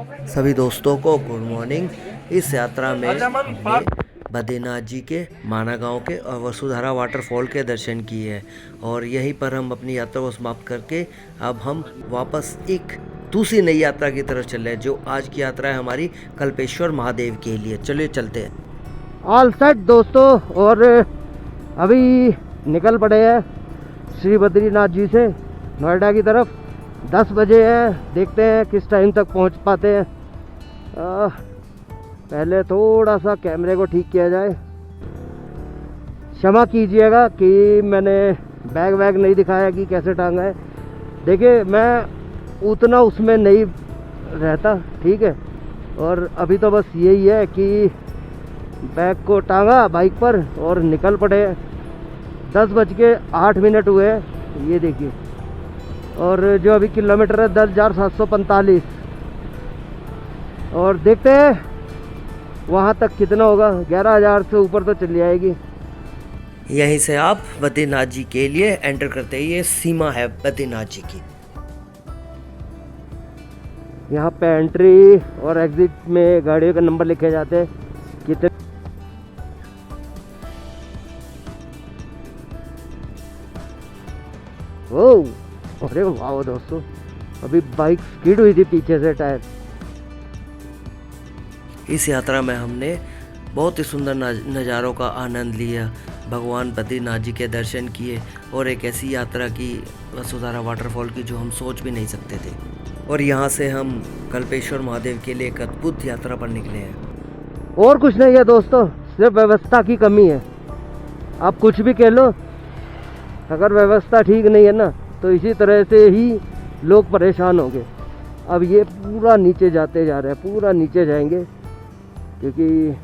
सभी दोस्तों को गुड मॉर्निंग। इस यात्रा में हमने बद्रीनाथ जी के, माना गांव के और वसुधारा वाटरफॉल के दर्शन किए हैं और यहीं पर हम अपनी यात्रा को समाप्त करके अब हम वापस एक दूसरी नई यात्रा की तरफ चल रहे हैं, जो आज की यात्रा है हमारी कल्पेश्वर महादेव के लिए। चलिए चलते हैं। ऑल सेट दोस्तों, और अभी निकल पड़े हैं श्री बद्रीनाथ जी से नोएडा की तरफ। 10 बजे है, देखते हैं किस टाइम तक पहुंच पाते हैं। पहले थोड़ा सा कैमरे को ठीक किया जाए। क्षमा कीजिएगा कि मैंने बैग वैग नहीं दिखाया कि कैसे टांगा है। देखिए, मैं उतना उसमें नहीं रहता, ठीक है। और अभी तो बस यही है कि बैग को टांगा बाइक पर और निकल पड़े। 10:08 हुए हैं, ये देखिए। और जो अभी किलोमीटर है 10,745, और देखते हैं वहाँ तक कितना होगा। 11,000 से ऊपर तो चली जाएगी। यहीं से आप बद्रीनाथ जी के लिए एंटर करते ही ये सीमा है बद्रीनाथ जी की। यहाँ पे एंट्री और एग्जिट में गाड़ियों के नंबर लिखे जाते हैं कितने। ओह, अरे वाह दोस्तों, अभी बाइक स्किड हुई थी पीछे से टायर। इस यात्रा में हमने बहुत ही सुंदर नज़ारों का आनंद लिया, भगवान बद्रीनाथ जी के दर्शन किए और एक ऐसी यात्रा की वसुधारा वाटरफॉल की जो हम सोच भी नहीं सकते थे। और यहाँ से हम कल्पेश्वर महादेव के लिए एक अद्भुत यात्रा पर निकले हैं। और कुछ नहीं है दोस्तों, सिर्फ व्यवस्था की कमी है। आप कुछ भी कह लो, अगर व्यवस्था ठीक नहीं है ना तो इसी तरह से ही लोग परेशान होंगे। अब ये पूरा नीचे जाते जा रहे हैं, पूरा नीचे जाएंगे क्योंकि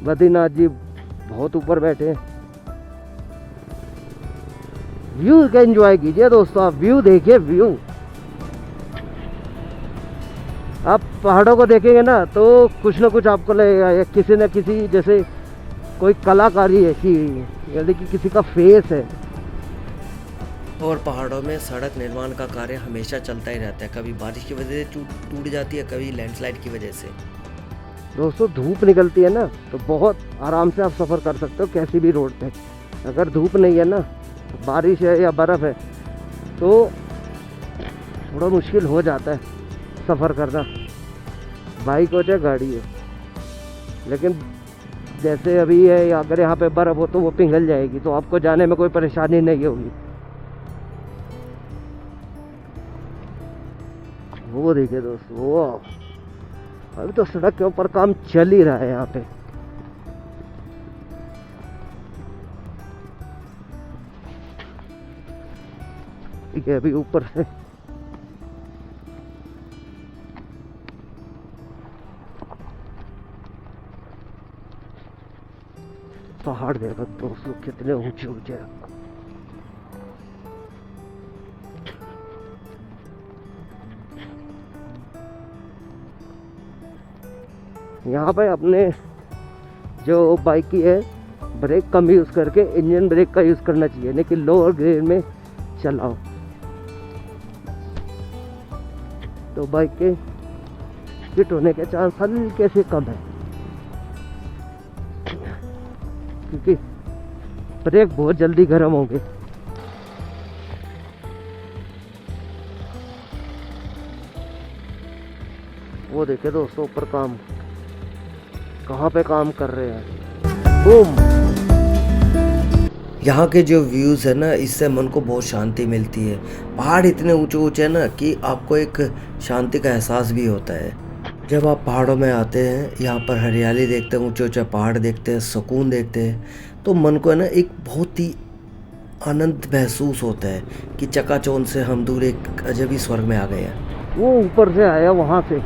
बद्रीनाथ जी बहुत ऊपर बैठे हैं। व्यू का एंजॉय कीजिए दोस्तों, आप व्यू देखिए। व्यू आप पहाड़ों को देखेंगे ना तो कुछ ना कुछ आपको लगेगा या किसी न किसी जैसे कोई कलाकारी है कि यानी कि किसी का फेस है। और पहाड़ों में सड़क निर्माण का कार्य हमेशा चलता ही रहता है, कभी बारिश की वजह से टूट जाती है, कभी लैंडस्लाइड की वजह से। दोस्तों, धूप निकलती है ना तो बहुत आराम से आप सफ़र कर सकते हो किसी भी रोड पे। अगर धूप नहीं है ना, बारिश है या बर्फ़ है, तो थोड़ा मुश्किल हो जाता है सफ़र करना, बाइक हो चाहे गाड़ी हो। लेकिन जैसे अभी है, अगर यहाँ पे बर्फ़ हो तो वो पिघल जाएगी, तो आपको जाने में कोई परेशानी नहीं होगी। वो देखिए दोस्तों, वो अभी तो सड़क के ऊपर काम चल ही रहा है यहाँ पे। ठीक है, अभी ऊपर से पहाड़ देखो दोस्तों, कितने ऊंचे ऊंचे हैं। यहाँ पे अपने जो बाइक की है, ब्रेक कम यूज़ करके इंजन ब्रेक का यूज़ करना चाहिए, नहीं कि लोअर गियर में चलाओ तो बाइक के हिट होने के चांस हल्के से कम है, क्योंकि ब्रेक बहुत जल्दी गर्म होंगे। वो देखिए दोस्तों, ऊपर काम कहाँ पे काम कर रहे हैं। बूम। यहाँ के जो व्यूज़ है ना, इससे मन को बहुत शांति मिलती है। पहाड़ इतने ऊंचे ऊंचे हैं ना कि आपको एक शांति का एहसास भी होता है। जब आप पहाड़ों में आते हैं, यहाँ पर हरियाली देखते हैं, ऊंचे ऊंचे पहाड़ देखते हैं, सुकून देखते हैं, तो मन को है ना एक बहुत ही आनंद महसूस होता है कि चकाचौंध से हम दूर एक अजब ही स्वर्ग में आ गए हैं। वो ऊपर से आया वहाँ से।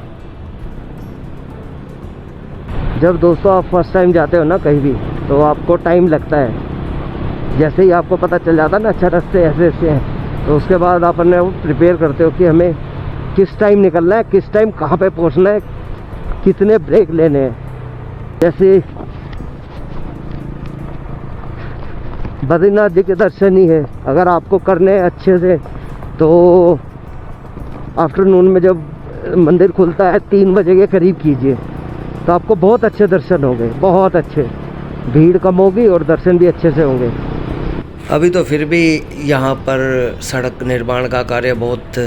जब दोस्तों आप फर्स्ट टाइम जाते हो ना कहीं भी, तो आपको टाइम लगता है। जैसे ही आपको पता चल जाता है ना अच्छा रास्ते ऐसे ऐसे हैं, तो उसके बाद आप अपने प्रिपेयर करते हो कि हमें किस टाइम निकलना है, किस टाइम कहाँ पे पहुँचना है, कितने ब्रेक लेने हैं। जैसे बद्रीनाथ जी के दर्शन ही है, अगर आपको करने हैं अच्छे से तो आफ्टरनून में जब मंदिर खुलता है 3 बजे के करीब कीजिए, तो आपको बहुत अच्छे दर्शन होंगे, बहुत अच्छे, भीड़ कम होगी और दर्शन भी अच्छे से होंगे। अभी तो फिर भी यहाँ पर सड़क निर्माण का कार्य बहुत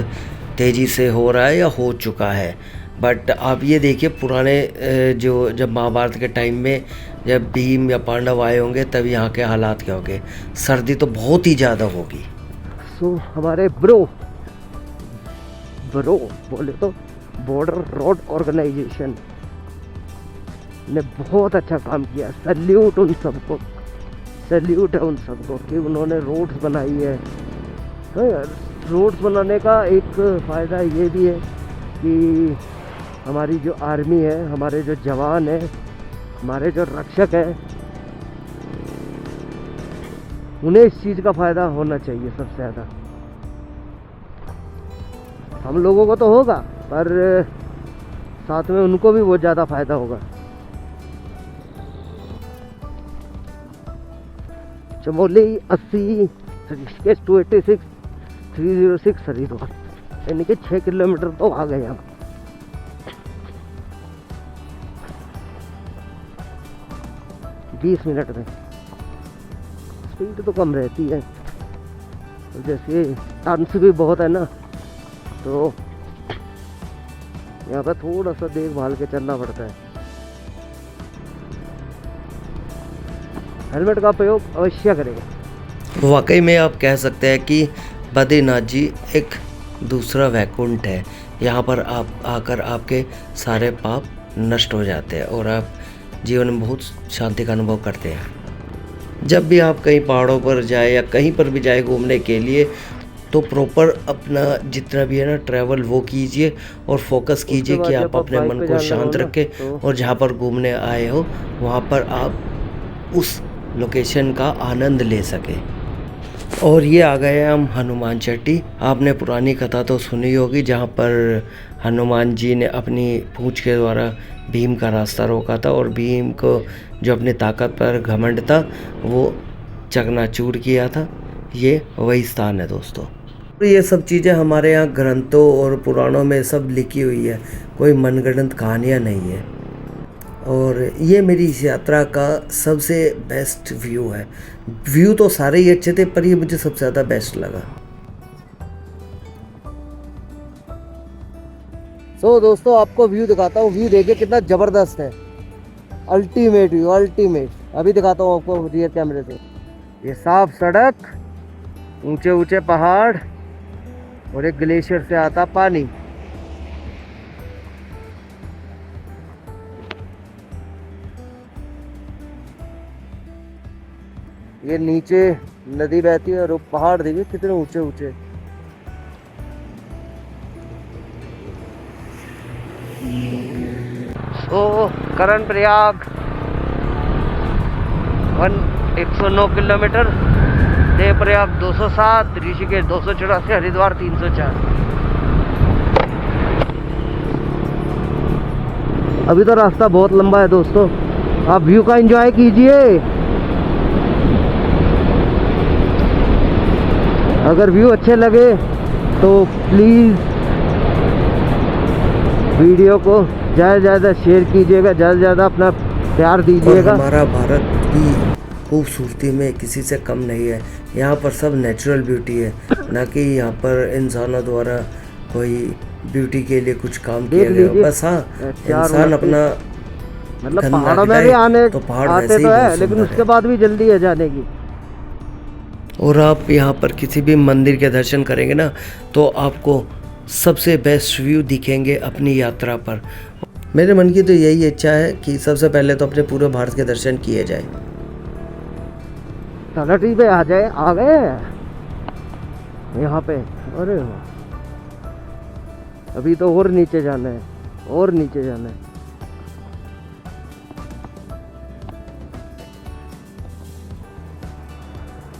तेज़ी से हो रहा है या हो चुका है, बट आप ये देखिए पुराने जब महाभारत के टाइम में जब भीम या पांडव आए होंगे तब यहाँ के हालात क्या होंगे। सर्दी तो बहुत ही ज़्यादा होगी। सो हमारे ब्रो बोले तो बॉर्डर रोड ऑर्गेनाइजेशन ने बहुत अच्छा काम किया। सैल्यूट उन सबको, सैल्यूट है उन सबको कि उन्होंने रोड्स बनाई है। तो रोड्स बनाने का एक फ़ायदा ये भी है कि हमारी जो आर्मी है, हमारे जो जवान हैं, हमारे जो रक्षक हैं, उन्हें इस चीज़ का फ़ायदा होना चाहिए सबसे ज़्यादा। हम लोगों को तो होगा पर साथ में उनको भी बहुत ज़्यादा फ़ायदा होगा। चमोली 80 ऋषिकेश 286 306 हरिद्वार, यानी कि 6 किलोमीटर तो आ गए हम। बीस मिनट में। स्पीड तो कम रहती है, जैसे टर्न्स भी बहुत है ना, तो यहाँ पर थोड़ा सा देखभाल के चलना पड़ता है। हेलमेट का प्रयोग अवश्य करेगा। वाकई में आप कह सकते हैं कि बद्रीनाथ जी एक दूसरा वैकुंठ है। यहाँ पर आप आकर आपके सारे पाप नष्ट हो जाते हैं और आप जीवन में बहुत शांति का अनुभव करते हैं। जब भी आप कहीं पहाड़ों पर जाए या कहीं पर भी जाए घूमने के लिए, तो प्रॉपर अपना जितना भी है ना ट्रैवल वो कीजिए और फोकस कीजिए कि आप अपने मन को शांत रखें और जहाँ पर घूमने आए हो वहाँ पर आप उस लोकेशन का आनंद ले सकें। और ये आ गए हम हनुमान चट्टी। आपने पुरानी कथा तो सुनी होगी जहाँ पर हनुमान जी ने अपनी पूंछ के द्वारा भीम का रास्ता रोका था और भीम को जो अपनी ताकत पर घमंड था वो चकनाचूर किया था। ये वही स्थान है दोस्तों। ये सब चीज़ें हमारे यहाँ ग्रंथों और पुराणों में सब लिखी हुई है, कोई मनगढ़ंत कहानियाँ नहीं है। और ये मेरी इस यात्रा का सबसे बेस्ट व्यू है। व्यू तो सारे ही अच्छे थे पर ये मुझे सबसे ज़्यादा बेस्ट लगा। सो दोस्तों आपको व्यू दिखाता हूँ। व्यू देखिए कितना ज़बरदस्त है, अल्टीमेट व्यू, अल्टीमेट। अभी दिखाता हूँ आपको रियर कैमरे से। ये साफ सड़क, ऊंचे ऊंचे पहाड़ और एक ग्लेशियर से आता पानी। ये नीचे नदी बहती है और पहाड़ देखिए कितने ऊंचे ऊंचे। तो करण प्रयाग 109 किलोमीटर, देव प्रयाग 207, ऋषिकेश 284, हरिद्वार 304। अभी तो रास्ता बहुत लंबा है दोस्तों, आप व्यू का एंजॉय कीजिए। अगर व्यू अच्छे लगे तो प्लीज़ वीडियो को ज़्यादा से ज़्यादा शेयर कीजिएगा, ज़्यादा से ज़्यादा अपना प्यार दीजिएगा। हमारा भारत भी खूबसूरती में किसी से कम नहीं है। यहाँ पर सब नेचुरल ब्यूटी है, ना कि यहाँ पर इंसानों द्वारा कोई ब्यूटी के लिए कुछ काम किया गया। बस हाँ, इंसान अपना मतलब पहाड़ों में भी आने तो पहाड़ आते तो है, लेकिन उसके बाद भी जल्दी है जाने की। और आप यहाँ पर किसी भी मंदिर के दर्शन करेंगे ना तो आपको सबसे बेस्ट व्यू दिखेंगे अपनी यात्रा पर। मेरे मन की तो यही इच्छा है कि सबसे पहले तो अपने पूरे भारत के दर्शन किए जाए। तलहटी पे आ गए यहाँ पे। अरे अभी तो और नीचे जाना है, और नीचे जाना है।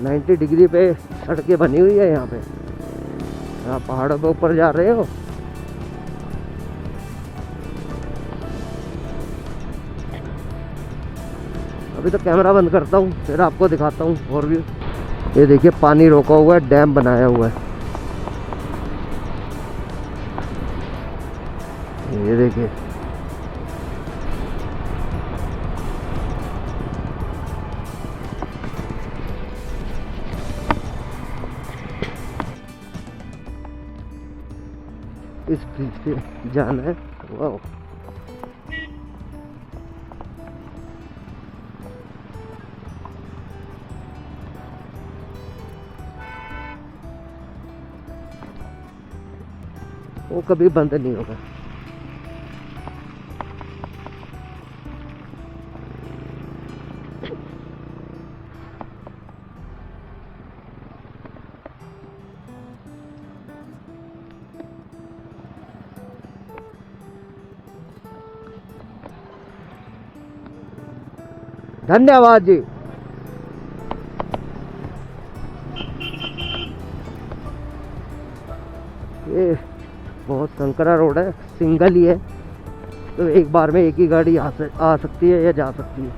$90 डिग्री पे सड़कें बनी हुई है यहाँ पे। आप पहाड़ों पे ऊपर जा रहे हो। अभी तो कैमरा बंद करता हूँ, फिर आपको दिखाता हूँ और भी। ये देखिए पानी रोका हुआ है, डैम बनाया हुआ है। ये देखिए, इस ब्रिज पे जाना है। वाह, वो कभी बंद नहीं होगा। धन्यवाद जी। ये बहुत संकरा रोड है, सिंगल ही है, तो एक बार में एक ही गाड़ी आ सकती है या जा सकती है।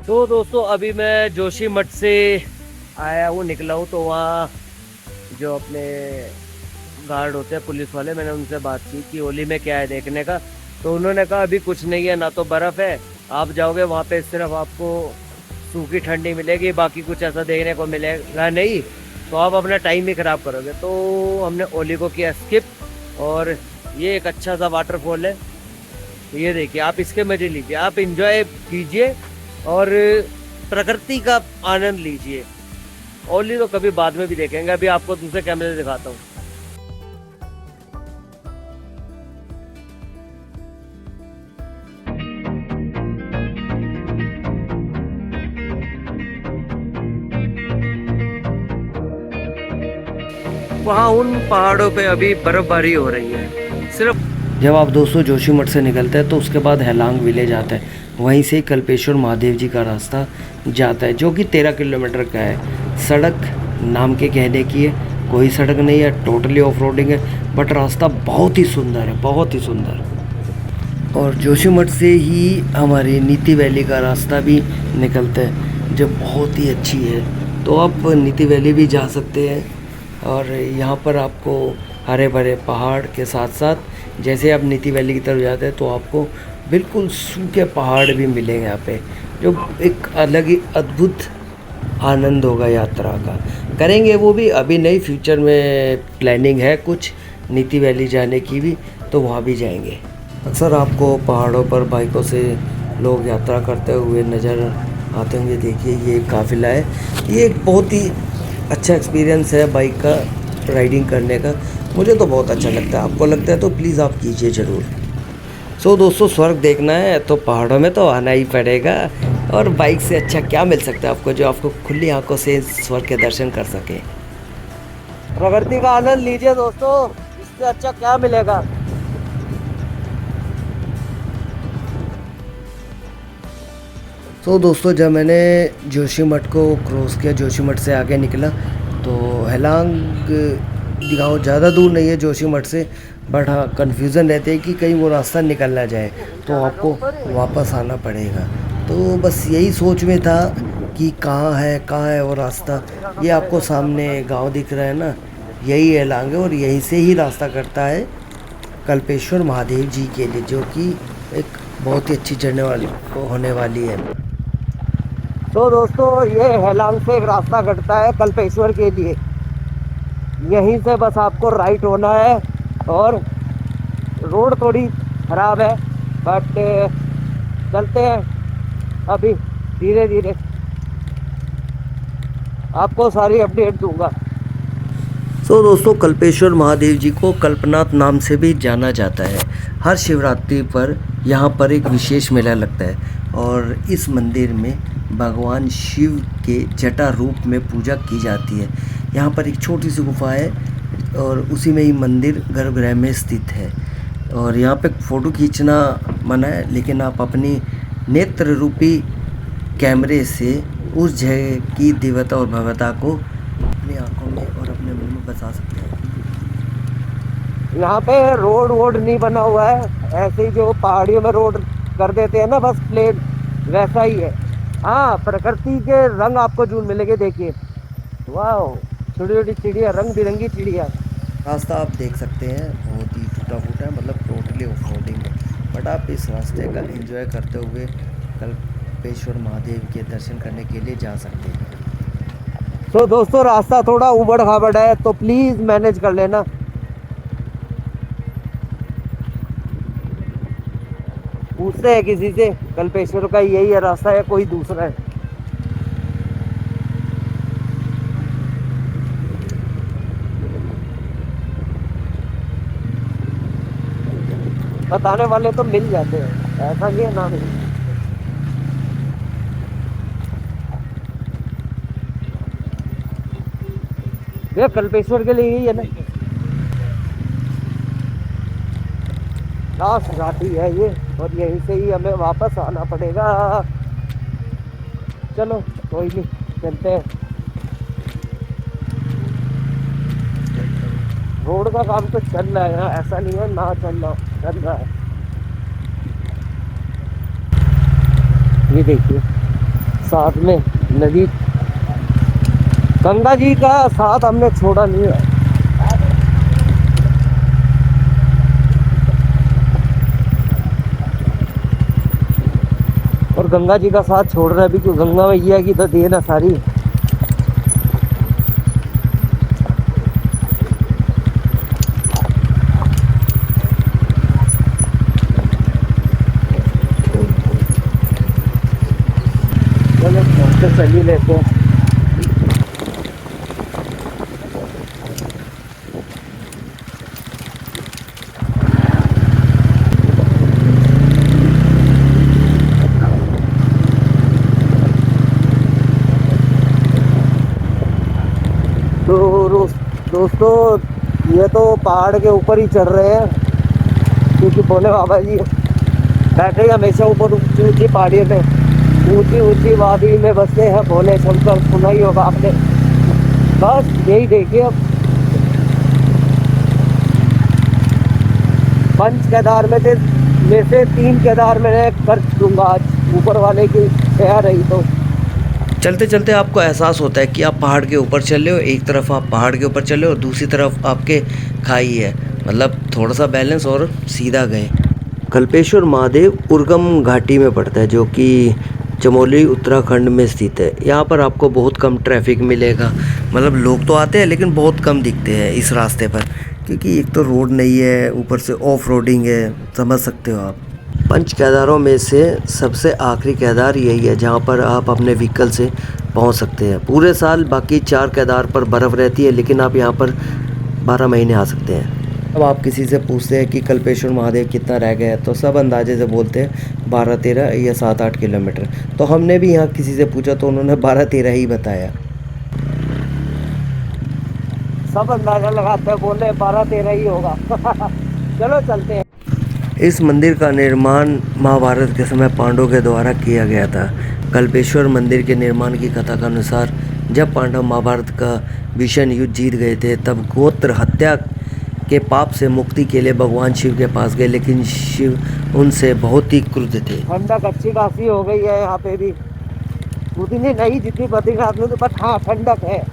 तो दोस्तों अभी मैं जोशीमठ से आया हूँ, निकला हूँ, तो वहाँ जो अपने गार्ड होते हैं पुलिस वाले, मैंने उनसे बात की कि होली में क्या है देखने का। तो उन्होंने कहा अभी कुछ नहीं है, ना तो बर्फ़ है, आप जाओगे वहाँ पे सिर्फ आपको सूखी ठंडी मिलेगी, बाकी कुछ ऐसा देखने को मिलेगा नहीं, तो आप अपना टाइम ही ख़राब करोगे। तो हमने होली को किया स्किप, और ये एक अच्छा सा वाटरफॉल है, ये देखिए, आप इसके मज़े लीजिए, आप इंजॉय कीजिए और प्रकृति का आनंद लीजिए। होली तो कभी बाद में भी देखेंगे, अभी आपको दूसरे कैमरे से दिखाता हूँ। वहाँ उन पहाड़ों पे अभी बर्फबारी हो रही है। सिर्फ जब आप दोस्तों जोशीमठ से निकलते हैं तो उसके बाद हेलांग विलेज आता है, वहीं से कल्पेश्वर महादेव जी का रास्ता जाता है, जो कि 13 किलोमीटर का है। सड़क नाम के कहने की है, कोई सड़क नहीं है, टोटली ऑफ रोडिंग है, बट रास्ता बहुत ही सुंदर है, बहुत ही सुंदर। और जोशीमठ से ही हमारी नीति वैली का रास्ता भी निकलता है, जो बहुत ही अच्छी है। तो आप नीति वैली भी जा सकते हैं, और यहाँ पर आपको हरे भरे पहाड़ के साथ साथ जैसे आप नीति वैली की तरफ जाते हैं तो आपको बिल्कुल सूखे पहाड़ भी मिलेंगे यहाँ पे, जो एक अलग ही अद्भुत आनंद होगा यात्रा का। करेंगे वो भी, अभी नहीं, फ्यूचर में प्लानिंग है कुछ नीति वैली जाने की भी, तो वहाँ भी जाएंगे। अक्सर आपको पहाड़ों पर बाइकों से लोग यात्रा करते हुए नज़र आते होंगे। देखिए ये काफ़िला है, ये एक बहुत ही अच्छा एक्सपीरियंस है बाइक का राइडिंग करने का, मुझे तो बहुत अच्छा लगता है। आपको लगता है तो प्लीज़ आप कीजिए ज़रूर। सो दोस्तों, स्वर्ग देखना है तो पहाड़ों में तो आना ही पड़ेगा, और बाइक से अच्छा क्या मिल सकता है आपको, जो आपको खुली आंखों से स्वर्ग के दर्शन कर सके। प्रकृति का आनंद लीजिए दोस्तों, इससे अच्छा क्या मिलेगा। तो दोस्तों जब मैंने जोशीमठ को क्रॉस किया, जोशीमठ से आगे निकला, तो हेलांग गाँव ज़्यादा दूर नहीं है जोशीमठ से, बट हाँ कन्फ्यूज़न रहती है कि कहीं वो रास्ता निकल ना जाए, तो आपको वापस आना पड़ेगा। तो बस यही सोच में था कि कहाँ है वो रास्ता। ये आपको सामने गांव दिख रहा है ना, यही हेलांग है, और यहीं से ही रास्ता करता है कल्पेश्वर महादेव जी के लिए, जो कि एक बहुत ही अच्छी जर्नी होने वाली है। तो दोस्तों ये हेलांग से एक रास्ता कटता है कल्पेश्वर के लिए, यहीं से बस आपको राइट होना है, और रोड थोड़ी ख़राब है, बट चलते हैं अभी धीरे धीरे, आपको सारी अपडेट दूंगा। तो दोस्तों कल्पेश्वर महादेव जी को कल्पनाथ नाम से भी जाना जाता है। हर शिवरात्रि पर यहाँ पर एक विशेष मेला लगता है, और इस मंदिर में भगवान शिव के जटा रूप में पूजा की जाती है। यहाँ पर एक छोटी सी गुफा है, और उसी में ही मंदिर गर्भगृह में स्थित है, और यहाँ पे फ़ोटो खींचना मना है, लेकिन आप अपनी नेत्र रूपी कैमरे से उस जगह की दिव्यता और भव्यता को अपनी आंखों में और अपने मन में बसा सकते हैं। यहाँ पे रोड वोड नहीं बना हुआ है, ऐसे ही जो पहाड़ियों में रोड कर देते हैं ना, बस प्लेन वैसा ही है। हाँ, प्रकृति के रंग आपको जून मिलेंगे, देखिए, वाह, छोटी छोटी चिड़िया, रंग बिरंगी चिड़िया, रास्ता आप देख सकते हैं बहुत ही टूटा फूटा है, मतलब टोटली ऑफ रोडिंग है, बट आप इस रास्ते का एंजॉय करते हुए कल्पेश्वर महादेव के दर्शन करने के लिए जा सकते हैं। तो दोस्तों रास्ता थोड़ा उबड़ खाबड़ है, तो प्लीज़ मैनेज कर लेना। पूछते हैं किसी से कल्पेश्वर का यही है रास्ता या कोई दूसरा है। बताने वाले तो मिल जाते हैं, ऐसा नहीं है ना नहीं। ये कल्पेश्वर के लिए यही है ना, लास्ट घाटी है ये, और यहीं से ही हमें वापस आना पड़ेगा। चलो कोई नहीं, चलते हैं। रोड का काम तो चल रहा है ना, ऐसा नहीं है ना चल रहा है। ये देखिए साथ में नदी, गंगा जी का साथ हमने छोड़ा नहीं है। और गंगा जी का साथ छोड़ रहे हैं भी, क्योंकि गंगा मैया की तो देन है सारी। चलो चल ही लेते हैं। तो दोस्तों ये तो पहाड़ के ऊपर ही चढ़ रहे हैं, क्योंकि भोले बाबा जी बैठे हमेशा ऊपर ऊंची ऊंची पहाड़ियों में, ऊंची ऊंची वादी में बसते हैं भोले शंकर, सुना ही होगा आपने। बस यही देखिए, अब पंच केदार में से 3 केदार मैंने कर दूंगा आज, ऊपर वाले की दया रही तो। चलते चलते आपको एहसास होता है कि आप पहाड़ के ऊपर चल रहे हो, एक तरफ आप पहाड़ के ऊपर चल रहे हो और दूसरी तरफ आपके खाई है, मतलब थोड़ा सा बैलेंस और सीधा गए। कल्पेश्वर महादेव उर्गम घाटी में पड़ता है, जो कि चमोली उत्तराखंड में स्थित है। यहाँ पर आपको बहुत कम ट्रैफिक मिलेगा, मतलब लोग तो आते हैं लेकिन बहुत कम दिखते हैं इस रास्ते पर, क्योंकि एक तो रोड नहीं है, ऊपर से ऑफ रोडिंग है, समझ सकते हो आप। पंच केदारों में से सबसे आखिरी केदार यही है जहाँ पर आप अपने व्हीकल से पहुँच सकते हैं। पूरे साल बाकी 4 केदार पर बर्फ़ रहती है, लेकिन आप यहाँ पर 12 महीने आ सकते हैं। अब आप किसी से पूछते हैं कि कल्पेश्वर महादेव कितना रह गया है, तो सब अंदाजे से बोलते हैं 12-13 या 7-8 किलोमीटर। तो हमने भी यहाँ किसी से पूछा तो उन्होंने 12-13 ही बताया। सब अंदाजा लगाते हैं, बोले 12-13 ही होगा। चलो चलते हैं। इस मंदिर का निर्माण महाभारत के समय पांडवों के द्वारा किया गया था। कल्पेश्वर मंदिर के निर्माण की कथा के अनुसार जब पांडव महाभारत का भीषण युद्ध जीत गए थे, तब गोत्र हत्या के पाप से मुक्ति के लिए भगवान शिव के पास गए, लेकिन शिव उनसे बहुत ही क्रुद्ध थे। ठंडक अच्छी खासी हो गई है यहाँ पे भी, उतनी नहीं जितनी बद्रीनाथ में, तो बट हाँ ठंडक है।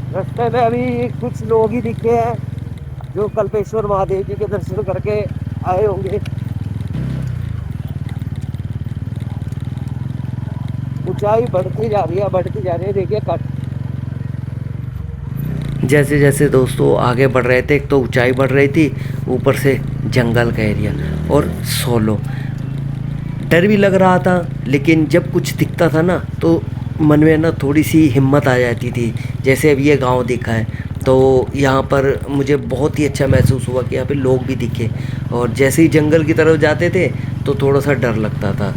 रास्ते में अभी कुछ लोग ही दिखे हैं जो कल्पेश्वर महादेव जी के दर्शन करके आए होंगे। ऊंचाई बढ़ती जा रही है, देखिए कट। जैसे जैसे दोस्तों आगे बढ़ रहे थे, एक तो ऊंचाई बढ़ रही थी, ऊपर से जंगल का एरिया और सोलो, डर भी लग रहा था, लेकिन जब कुछ दिखता था ना तो मन में ना थोड़ी सी हिम्मत आ जाती थी। जैसे अब ये गांव दिखा है तो यहाँ पर मुझे बहुत ही अच्छा महसूस हुआ कि यहाँ पे लोग भी दिखे, और जैसे ही जंगल की तरफ जाते थे तो थोड़ा सा डर लगता था।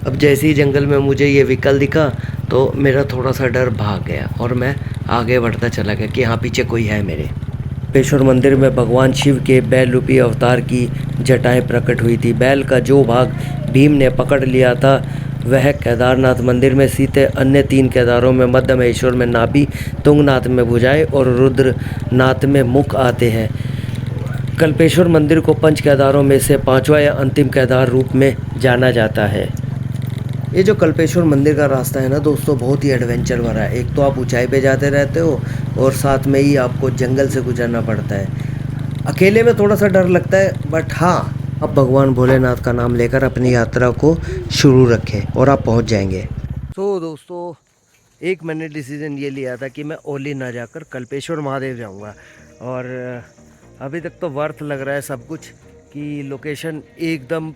अब जैसे ही जंगल में मुझे ये व्हीकल दिखा तो मेरा थोड़ा सा डर भाग गया और मैं आगे बढ़ता चला गया कि हाँ पीछे कोई है मेरे। कल्पेश्वर मंदिर में भगवान शिव के बैल रूपी अवतार की जटाएं प्रकट हुई थी। बैल का जो भाग भीम ने पकड़ लिया था वह केदारनाथ मंदिर में स्थित है। अन्य 3 केदारों में मध्य महेश्वर में नाभि, तुंगनाथ में भुजाएं और रुद्रनाथ में मुख आते हैं। कल्पेश्वर मंदिर को 5 केदारों में से 5वां या अंतिम केदार रूप में जाना जाता है। ये जो कल्पेश्वर मंदिर का रास्ता है ना दोस्तों, बहुत ही एडवेंचर भरा है। एक तो आप ऊंचाई पे जाते रहते हो और साथ में ही आपको जंगल से गुजरना पड़ता है। अकेले में थोड़ा सा डर लगता है, बट हाँ, आप भगवान भोलेनाथ का नाम लेकर अपनी यात्रा को शुरू रखें और आप पहुंच जाएंगे। तो दोस्तों, एक मैंने डिसीजन ये लिया था कि मैं ओली ना जाकर कल्पेश्वर महादेव जाऊंगा। और अभी तक तो वर्थ लग रहा है सब कुछ, कि लोकेशन एकदम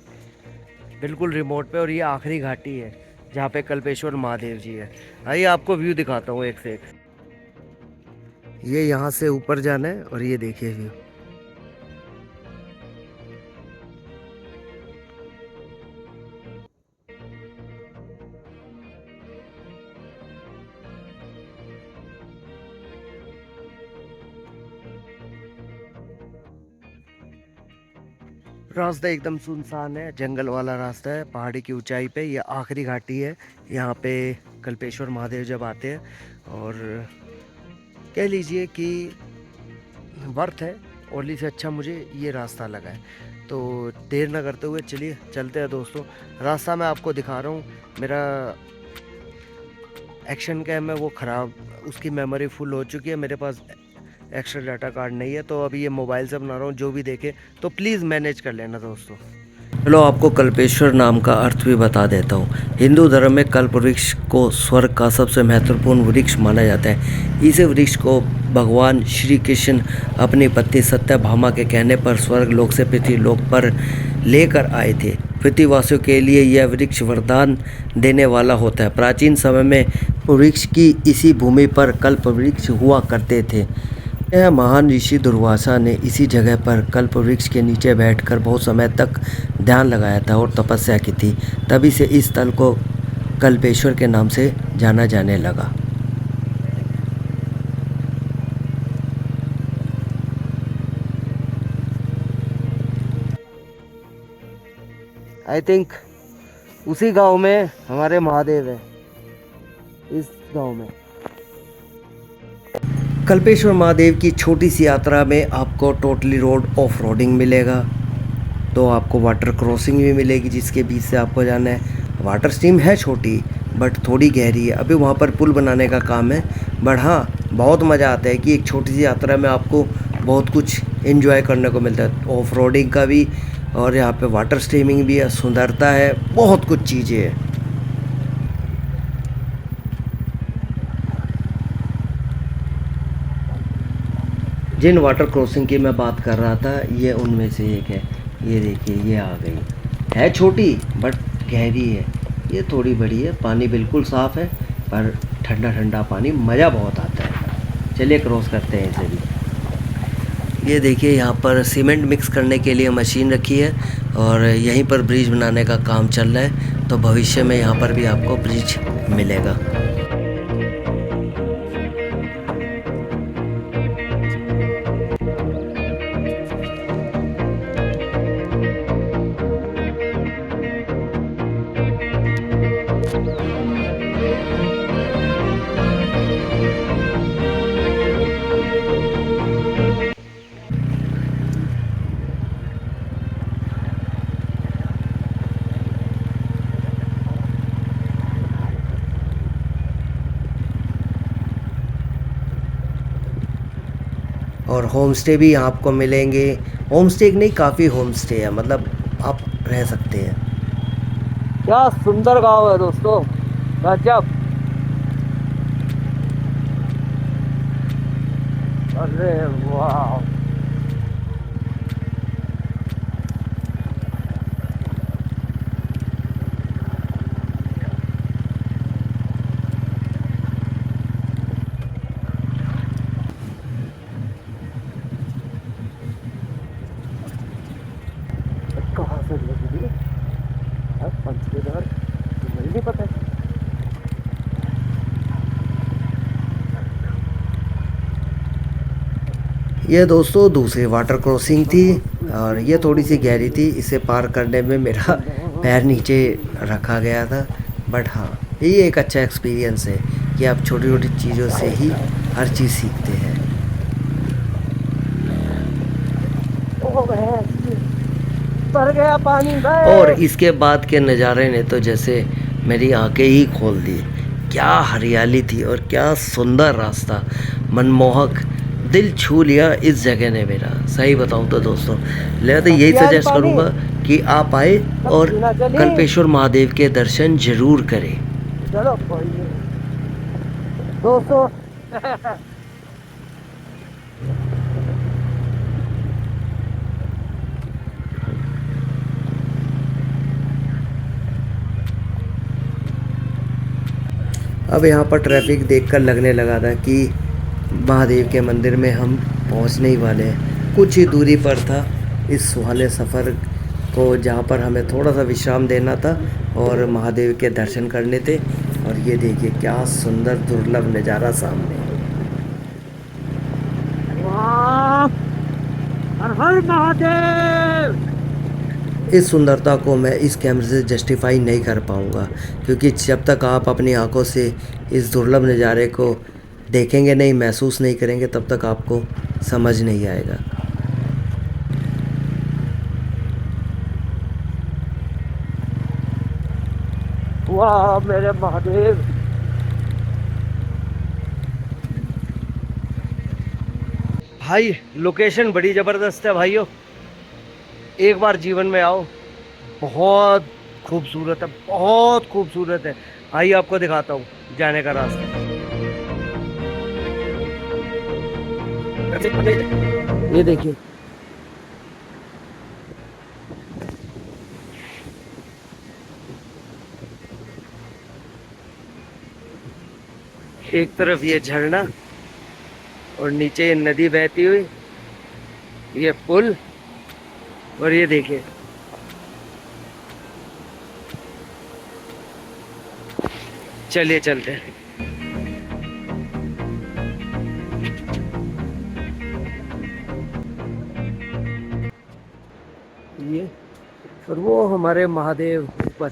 बिल्कुल रिमोट पे, और ये आखिरी घाटी है जहाँ पे कल्पेश्वर महादेव जी है। आइए आपको व्यू दिखाता हूँ एक से एक। ये यहाँ से ऊपर जाना है और ये देखिए व्यू। रास्ता एकदम सुनसान है, जंगल वाला रास्ता है, पहाड़ी की ऊंचाई पे। ये आखिरी घाटी है, यहाँ पे कल्पेश्वर महादेव जब आते हैं। और कह लीजिए कि वर्थ है। ओली से अच्छा मुझे ये रास्ता लगा है। तो देर ना करते हुए चलिए चलते हैं दोस्तों। रास्ता मैं आपको दिखा रहा हूँ। मेरा एक्शन कैम है वो ख़राब, उसकी मेमोरी फुल हो चुकी है। मेरे पास एक्स्ट्रा डाटा कार्ड नहीं है, तो अभी ये मोबाइल से बना रहा हूँ। जो भी देखे तो प्लीज़ मैनेज कर लेना दोस्तों। चलो आपको कल्पेश्वर नाम का अर्थ भी बता देता हूँ। हिंदू धर्म में कल्प वृक्ष को स्वर्ग का सबसे महत्वपूर्ण वृक्ष माना जाता है। इस वृक्ष को भगवान श्री कृष्ण अपनी पत्नी सत्यभामा के कहने पर स्वर्ग लोक से पृथ्वी लोक पर लेकर आए थे। पृथ्वीवासियों के लिए यह वृक्ष वरदान देने वाला होता है। प्राचीन समय में वृक्ष की इसी भूमि पर कल्प वृक्ष हुआ करते थे। यह महान ऋषि दुर्वासा ने इसी जगह पर कल्प वृक्ष के नीचे बैठकर बहुत समय तक ध्यान लगाया था और तपस्या की थी। तभी से इस स्थल को कल्पेश्वर के नाम से जाना जाने लगा। आई थिंक उसी गांव में हमारे महादेव है, इस गांव में। कल्पेश्वर महादेव की छोटी सी यात्रा में आपको टोटली रोड ऑफ रोडिंग मिलेगा। तो आपको वाटर क्रॉसिंग भी मिलेगी जिसके बीच से आपको जाना है। वाटर स्ट्रीम है छोटी बट थोड़ी गहरी है। अभी वहाँ पर पुल बनाने का काम है। बट हाँ, बहुत मज़ा आता है कि एक छोटी सी यात्रा में आपको बहुत कुछ एंजॉय करने को मिलता है, ऑफ रोडिंग का भी, और यहाँ पे वाटर स्ट्रीमिंग भी है, सुंदरता है, बहुत कुछ चीज़ें हैं। जिन वाटर क्रॉसिंग की मैं बात कर रहा था, ये उनमें से एक है। ये देखिए, ये आ गई है, छोटी बट गहरी है। ये थोड़ी बड़ी है, पानी बिल्कुल साफ़ है पर ठंडा ठंडा पानी, मज़ा बहुत आता है। चलिए क्रॉस करते हैं इसे भी। ये देखिए, यहाँ पर सीमेंट मिक्स करने के लिए मशीन रखी है और यहीं पर ब्रिज बनाने का काम चल रहा है। तो भविष्य में यहाँ पर भी आपको ब्रिज मिलेगा। और होम स्टे भी आपको मिलेंगे। होम स्टे नहीं, काफ़ी होम स्टे है, मतलब आप रह सकते हैं। क्या सुंदर गांव है दोस्तों, गजब। अरे वाह, कहाँ से लगी है पंचकेदार, मुझे नहीं पता। ये दोस्तों दूसरी वाटर क्रॉसिंग थी और ये थोड़ी सी गहरी थी। इसे पार करने में मेरा पैर नीचे रखा गया था। बट हाँ, ये एक अच्छा एक्सपीरियंस है कि आप छोटी छोटी चीज़ों से ही हर चीज़ सीखते हैं। भर गया पानी भाई। और इसके बाद के नज़ारे ने तो जैसे मेरी आंखें ही खोल दी। क्या हरियाली थी और क्या सुंदर रास्ता, मनमोहक, दिल छू लिया इस जगह ने मेरा। सही बताऊं तो दोस्तों, मैं तो यही सजेस्ट करूंगा कि आप आए और कल्पेश्वर महादेव के दर्शन जरूर करें। चलो दोस्तों अब यहाँ पर ट्रैफिक देखकर लगने लगा था कि महादेव के मंदिर में हम पहुँचने ही वाले हैं। कुछ ही दूरी पर था इस सुहाने सफ़र को, जहाँ पर हमें थोड़ा सा विश्राम देना था और महादेव के दर्शन करने थे। और ये देखिए क्या सुंदर दुर्लभ नज़ारा सामने। वाह, हर हर महादेव। इस सुंदरता को मैं इस कैमरे से जस्टिफाई नहीं कर पाऊँगा, क्योंकि जब तक आप अपनी आंखों से इस दुर्लभ नज़ारे को देखेंगे नहीं, महसूस नहीं करेंगे, तब तक आपको समझ नहीं आएगा। वाह मेरे महादेव। भाई लोकेशन बड़ी ज़बरदस्त है भाइयों, एक बार जीवन में आओ। बहुत खूबसूरत है, बहुत खूबसूरत है। आइए आपको दिखाता हूँ जाने का रास्ता। ये देखिए, एक तरफ ये झरना और नीचे ये नदी बहती हुई, ये पुल, और ये देखिए चलिए चलते हैं। ये और वो हमारे महादेव ऊपर,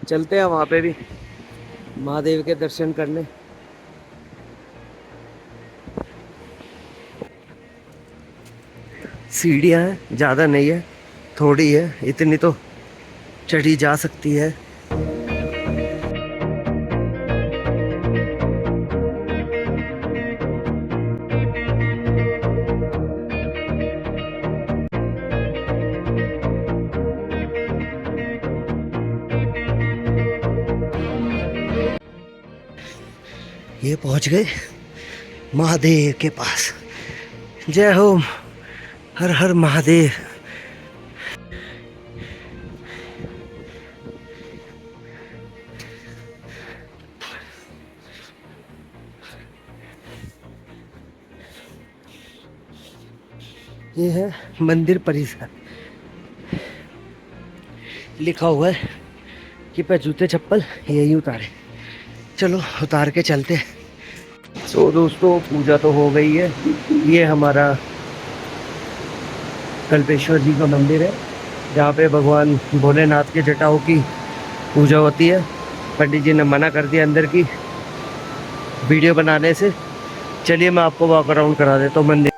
चलते हैं वहाँ पे भी महादेव के दर्शन करने। सीढ़ियाँ हैं, ज़्यादा नहीं है, थोड़ी है, इतनी तो चढ़ी जा सकती है। ये पहुंच गए महादेव के पास। जय हो, हर हर महादेव। ये है मंदिर परिसर, लिखा हुआ है कि पे जूते चप्पल यही उतारे। चलो उतार के चलते। तो दोस्तों पूजा तो हो गई है। ये हमारा कल्पेश्वर जी का मंदिर है, जहाँ पे भगवान भोलेनाथ के जटाओं की पूजा होती है। पंडित जी ने मना कर दिया अंदर की वीडियो बनाने से। चलिए मैं आपको वॉक अराउंड करा देता हूँ मंदिर।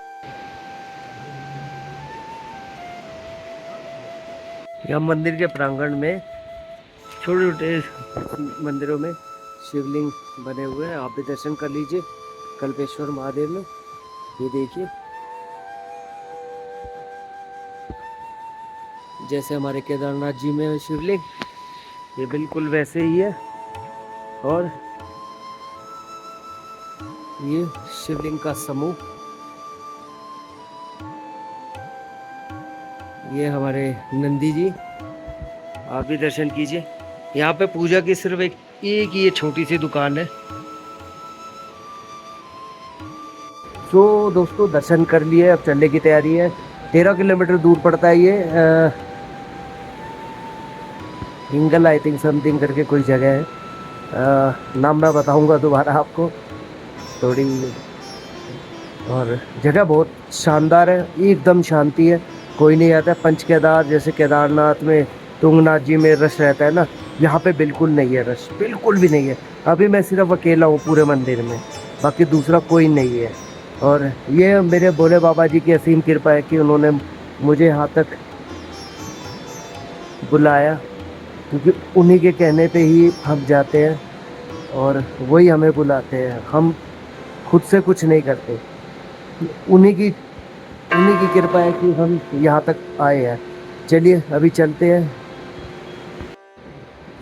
यहाँ मंदिर के प्रांगण में छोटे छोटे मंदिरों में शिवलिंग बने हुए हैं, आप भी दर्शन कर लीजिए कल्पेश्वर महादेव में। ये देखिए जैसे हमारे केदारनाथ जी में है शिवलिंग, ये बिल्कुल वैसे ही है। और ये शिवलिंग का समूह, ये हमारे नंदी जी, आप भी दर्शन कीजिए। यहाँ पे पूजा की सिर्फ एक ये छोटी सी दुकान है। तो दोस्तों दर्शन कर लिए, अब चलने की तैयारी है। 13 किलोमीटर दूर पड़ता है ये, हिंगल आई थिंक समथिंग करके कोई जगह है, नाम मैं बताऊंगा दोबारा आपको थोड़ी। और जगह बहुत शानदार है, एकदम शांति है, कोई नहीं आता। पंच केदार जैसे केदारनाथ में तुंगनाथ जी में रश रहता है ना, यहाँ पे बिल्कुल नहीं है रश, बिल्कुल भी नहीं है। अभी मैं सिर्फ अकेला हूँ पूरे मंदिर में, बाकी दूसरा कोई नहीं है। और ये मेरे भोले बाबा जी की असीम कृपा है कि उन्होंने मुझे यहाँ तक बुलाया क्योंकि उन्हीं के कहने पे ही हम जाते हैं और वही हमें बुलाते हैं। हम खुद से कुछ नहीं करते, उन्हीं की उन्हीं की कृपा है कि हम यहाँ तक आए हैं। चलिए अभी चलते हैं।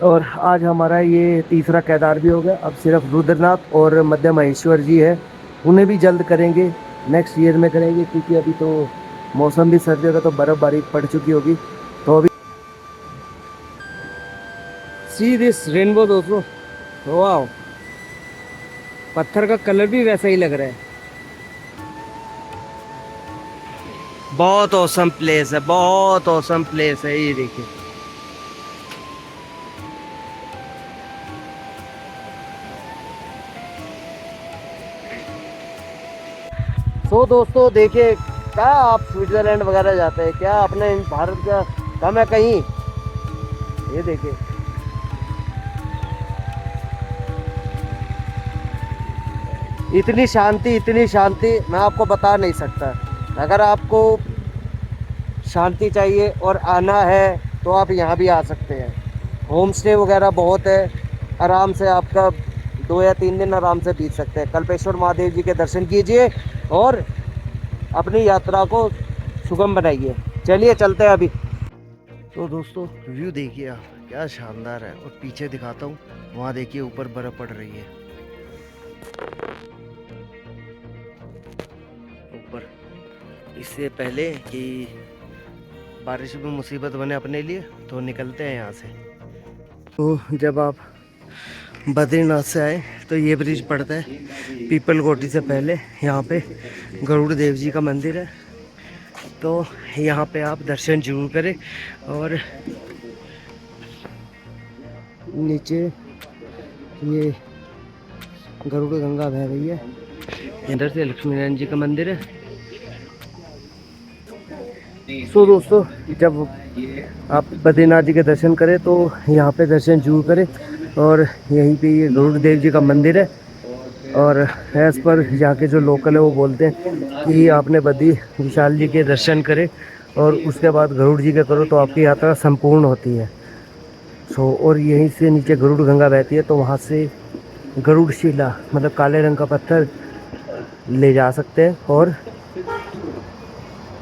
और आज हमारा ये तीसरा केदार भी हो गया। अब सिर्फ रुद्रनाथ और मध्य महेश्वर जी है, उन्हें भी जल्द करेंगे, नेक्स्ट ईयर में करेंगे, क्योंकि अभी तो मौसम भी सर्दियों का, तो बर्फ़बारी पड़ चुकी होगी। तो अभी सी दिस रेनबो दोस्तों, वाह, पत्थर का कलर भी वैसा ही लग रहा है। बहुत औसम प्लेस है, बहुत औसम प्लेस है, ये देखिए। तो दोस्तों देखिए, क्या आप स्विट्जरलैंड वगैरह जाते हैं क्या? अपने भारत का कम है कहीं? ये देखिए, इतनी शांति मैं आपको बता नहीं सकता। अगर आपको शांति चाहिए और आना है तो आप यहाँ भी आ सकते हैं। होम स्टे वगैरह बहुत है, आराम से आपका 2 या 3 दिन आराम से बीत सकते हैं। कल्पेश्वर महादेव जी के दर्शन कीजिए और अपनी यात्रा को सुगम बनाइए। चलिए चलते हैं अभी। तो दोस्तों व्यू देखिए आप, क्या शानदार है। और पीछे दिखाता हूँ, वहाँ देखिए ऊपर बर्फ़ पड़ रही है ऊपर। इससे पहले कि बारिश में मुसीबत बने अपने लिए, तो निकलते हैं यहाँ से। तो जब आप बद्रीनाथ से आए तो ये ब्रिज पड़ता है पीपल कोटी से पहले। यहाँ पे गरुड़ देव जी का मंदिर है, तो यहाँ पे आप दर्शन जरूर करें। और नीचे ये गरुड़ गंगा बह रही है, इधर से लक्ष्मी नारायण जी का मंदिर है। तो दोस्तों जब आप बद्रीनाथ जी के दर्शन करें तो यहाँ पे दर्शन जरूर करें। और यहीं पे ये गरुड़ देव जी का मंदिर है। और एज़ पर यहाँ के जो लोकल है वो बोलते हैं कि आपने बद्री विशाल जी के दर्शन करें और उसके बाद गरुड़ जी के करो तो आपकी यात्रा संपूर्ण होती है। और यहीं से नीचे गरुड़ गंगा बहती है, तो वहाँ से गरुड़ शिला मतलब काले रंग का पत्थर ले जा सकते हैं और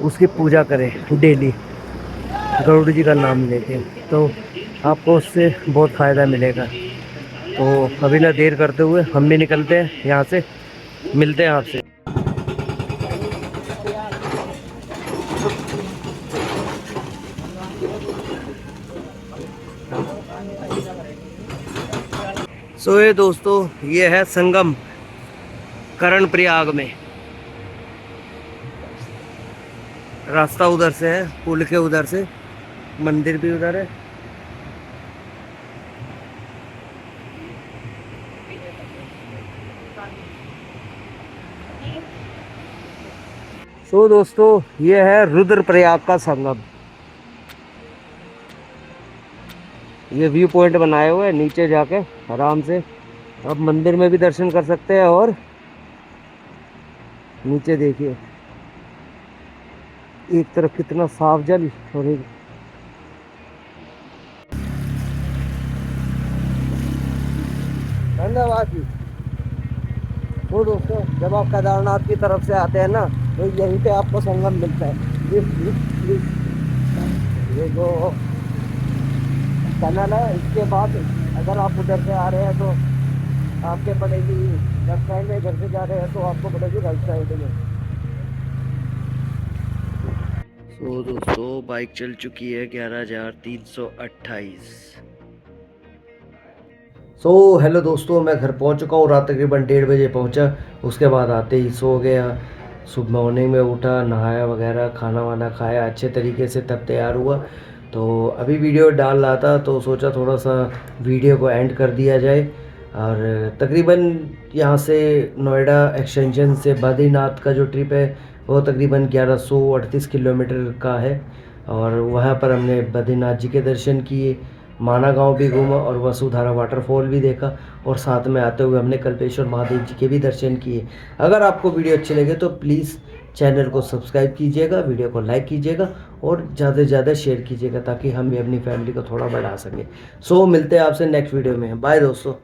उसकी पूजा करें डेली गरुड़ जी का नाम लेके, तो आपको उससे बहुत फ़ायदा मिलेगा। तो अभी ना देर करते हुए हम भी निकलते हैं यहाँ से, मिलते हैं आपसे। सो ये दोस्तों, ये है संगम कर्णप्रयाग में। रास्ता उधर से है, पुल के उधर से, मंदिर भी उधर है। तो दोस्तों ये है रुद्रप्रयाग का संगम। ये व्यू पॉइंट बनाए हुए हैं, नीचे जाके आराम से आप मंदिर में भी दर्शन कर सकते हैं। और नीचे देखिए एक तरफ कितना साफ जल और एक धन्यवाद जी। तो दोस्तों जब आप केदारनाथ की तरफ से आते हैं ना, तो यहीं पे आपको संगम मिलता है। ये जो टनल है, इसके बाद अगर आप उधर से आ रहे हैं तो आपके पड़ेगी लेफ्ट साइड में, इधर से जा रहे हैं तो आपको पड़ेगी राइट साइड में। तो दोस्तों बाइक चल चुकी है 11,328। हेलो दोस्तों, मैं घर पहुंच चुका हूँ। रात तकरीबन 1:30 बजे पहुंचा। उसके बाद आते ही सो गया। सुबह मॉर्निंग में उठा, नहाया वगैरह, खाना वाना खाया अच्छे तरीके से, तब तैयार हुआ। तो अभी वीडियो डाल रहा था तो सोचा थोड़ा सा वीडियो को एंड कर दिया जाए। और तकरीबन यहाँ से नोएडा एक्सटेंशन से बद्रीनाथ का जो ट्रिप है वो तकरीबन 1138 किलोमीटर का है। और वहाँ पर हमने बद्रीनाथ जी के दर्शन किए, माना गांव भी घूमा और वसुधारा वाटरफॉल भी देखा। और साथ में आते हुए हमने कल्पेश्वर महादेव जी के भी दर्शन किए। अगर आपको वीडियो अच्छी लगे तो प्लीज़ चैनल को सब्सक्राइब कीजिएगा, वीडियो को लाइक कीजिएगा और ज़्यादा से ज़्यादा शेयर कीजिएगा ताकि हम भी अपनी फैमिली को थोड़ा बढ़ा सकें। सो मिलते हैं आपसे नेक्स्ट वीडियो में। बाय दोस्तों।